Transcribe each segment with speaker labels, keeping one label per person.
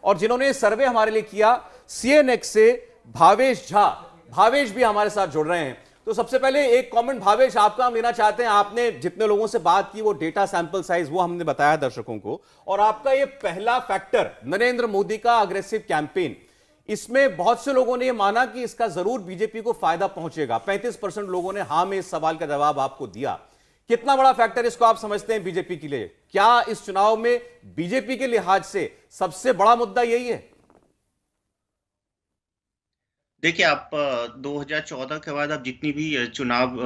Speaker 1: और जिन्होंने सर्वे हमारे लिए किया सीएनएक्स से भावेश झा। भावेश भी हमारे साथ जुड़ रहे हैं। तो सबसे पहले एक कमेंट भावेश आपका हम लेना चाहते हैं। आपने जितने लोगों से बात की वो डेटा सैंपल साइज वो हमने बताया दर्शकों को, और आपका ये पहला फैक्टर नरेंद्र मोदी का अग्रेसिव कैंपेन, इसमें बहुत से लोगों ने यह माना कि इसका जरूर बीजेपी को फायदा पहुंचेगा। 35% लोगों ने हां में इस सवाल का जवाब आपको दिया। कितना बड़ा फैक्टर इसको आप समझते हैं बीजेपी के लिए? क्या इस चुनाव में बीजेपी के लिहाज से सबसे बड़ा मुद्दा यही है?
Speaker 2: देखिए, आप 2014 के बाद अब जितनी भी चुनाव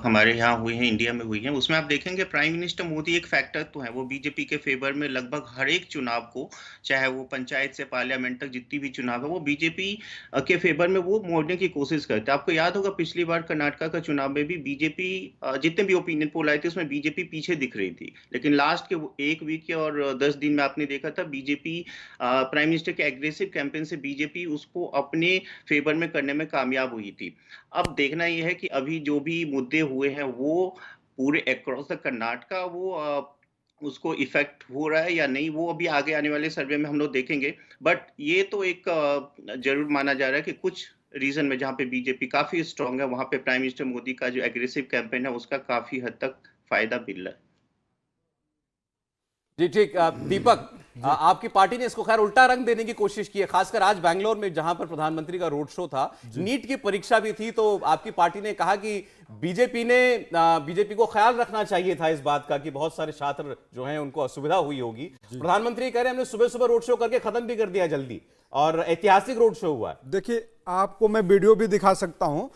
Speaker 2: हमारे यहाँ हुए हैं, इंडिया में हुई हैं, उसमें आप देखेंगे प्राइम मिनिस्टर मोदी एक फैक्टर तो है। वो बीजेपी के फेवर में लगभग हर एक चुनाव को, चाहे वो पंचायत से पार्लियामेंट तक जितनी भी चुनाव है, वो बीजेपी के फेवर में वो मोड़ने की कोशिश करते हैं। आपको याद होगा पिछली बार कर्नाटका का चुनाव में भी बीजेपी, जितने भी ओपिनियन पोल आए थे उसमें बीजेपी पीछे दिख रही थी, लेकिन लास्ट के एक वीक और 10 दिन में आपने देखा था बीजेपी, प्राइम मिनिस्टर के एग्रेसिव कैंपेन से बीजेपी उसको अपने फेवर में करने में कामयाब हुई थी। अब देखना यह है कि अभी जो भी मुद्दे हुए हैं वो पूरे अक्रॉस द कर्नाटका वो उसको इफेक्ट हो रहा है या नहीं, वो अभी आगे आने वाले सर्वे में हम लोग देखेंगे। बट ये तो एक जरूर माना जा रहा है कि कुछ रीजन में जहां पे बीजेपी काफी स्ट्रांग है, वहां पे प्राइम मिनिस्टर मोदी का जो एग्रेसिव कैंपेन है उसका काफी हद तक फायदा मिल रहा है।
Speaker 1: जी ठीक। दीपक, आपकी पार्टी ने इसको खैर उल्टा रंग देने की कोशिश की है, खासकर आज बैंगलोर में जहां पर प्रधानमंत्री का रोड शो था, नीट की परीक्षा भी थी, तो आपकी पार्टी ने कहा कि बीजेपी को ख्याल रखना चाहिए था इस बात का कि बहुत सारे छात्र जो हैं उनको असुविधा हुई होगी। प्रधानमंत्री कह रहे हैं हमने सुबह सुबह रोड शो करके खत्म भी कर दिया जल्दी, और ऐतिहासिक रोड शो हुआ है।
Speaker 3: देखिए, आपको मैं वीडियो भी दिखा सकता हूं।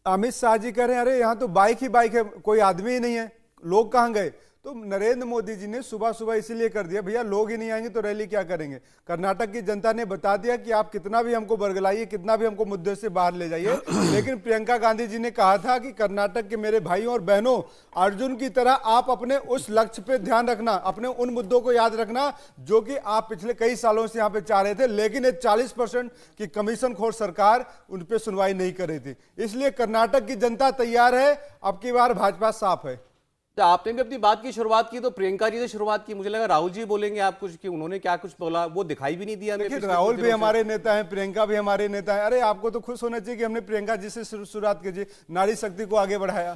Speaker 3: अमित शाह जी कह रहे हैं अरे यहां तो बाइक ही बाइक है, कोई आदमी ही नहीं है, लोग कहां गए? तो नरेंद्र मोदी जी ने सुबह सुबह इसीलिए कर दिया, भैया लोग ही नहीं आएंगे तो रैली क्या करेंगे। कर्नाटक की जनता ने बता दिया कि आप कितना भी हमको बरगलाइए, कितना भी हमको मुद्दे से बाहर ले जाइए, लेकिन प्रियंका गांधी जी ने कहा था कि कर्नाटक के मेरे भाइयों और बहनों, अर्जुन की तरह आप अपने उस लक्ष्य पे ध्यान रखना, अपने उन मुद्दों को याद रखना जो कि आप पिछले कई सालों से यहाँ पे चाह रहे थे, लेकिन एक 40% की कमीशन खोर सरकार उन पर सुनवाई नहीं कर रही थी। इसलिए कर्नाटक की जनता तैयार है, अब की बार भाजपा साफ है।
Speaker 1: तो आपने भी अपनी बात की शुरुआत की तो प्रियंका जी से शुरुआत की, मुझे लगा राहुल जी बोलेंगे आप कुछ, कि उन्होंने क्या कुछ बोला वो दिखाई भी नहीं दिया।
Speaker 3: राहुल भी हमारे नेता हैं, प्रियंका भी हमारे नेता हैं। अरे आपको तो खुश होना चाहिए कि हमने प्रियंका जी से शुरुआत की, नारी शक्ति को आगे बढ़ाया।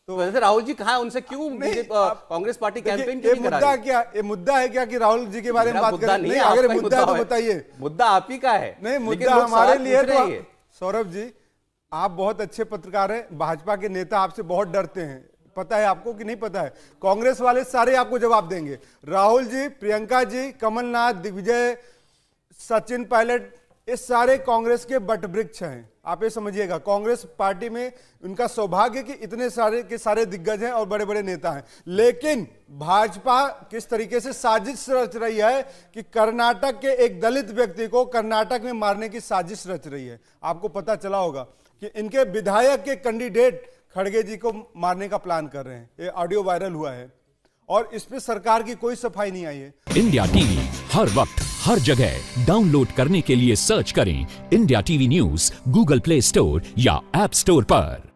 Speaker 1: तो वैसे राहुल जी कहाँ, उनसे क्यों कांग्रेस पार्टी कैंपेन क्यों नहीं करा रही?
Speaker 3: ये मुद्दा है क्या कि राहुल जी के बारे में बात करें?
Speaker 1: नहीं,
Speaker 3: अगर मुद्दा है तो बताइए।
Speaker 1: मुद्दा आप ही का है।
Speaker 3: नहीं, मुद्दा हमारे लिए तो, सौरभ जी आप बहुत अच्छे पत्रकार हैं, भाजपा के नेता आपसे बहुत डरते हैं, पता है आपको कि नहीं पता है? कांग्रेस वाले सारे आपको जवाब देंगे। राहुल जी, प्रियंका जी, कमलनाथ, दिग्विजय, सचिन पायलट, ये सारे कांग्रेस के बट वृक्ष हैं। आप ये समझिएगा, कांग्रेस पार्टी में उनका सौभाग्य कि इतने सारे के सारे दिग्गज हैं और बड़े बड़े नेता हैं। लेकिन भाजपा किस तरीके से साजिश रच रही है कि कर्नाटक के एक दलित व्यक्ति को कर्नाटक में मारने की साजिश रच रही है। आपको पता चला होगा कि इनके विधायक के कैंडिडेट खड़गे जी को मारने का प्लान कर रहे हैं। ये ऑडियो वायरल हुआ है और इस पे सरकार की कोई सफाई नहीं आई है।
Speaker 4: इंडिया टीवी हर वक्त हर जगह डाउनलोड करने के लिए सर्च करें India TV news Google play store या ऐप स्टोर पर।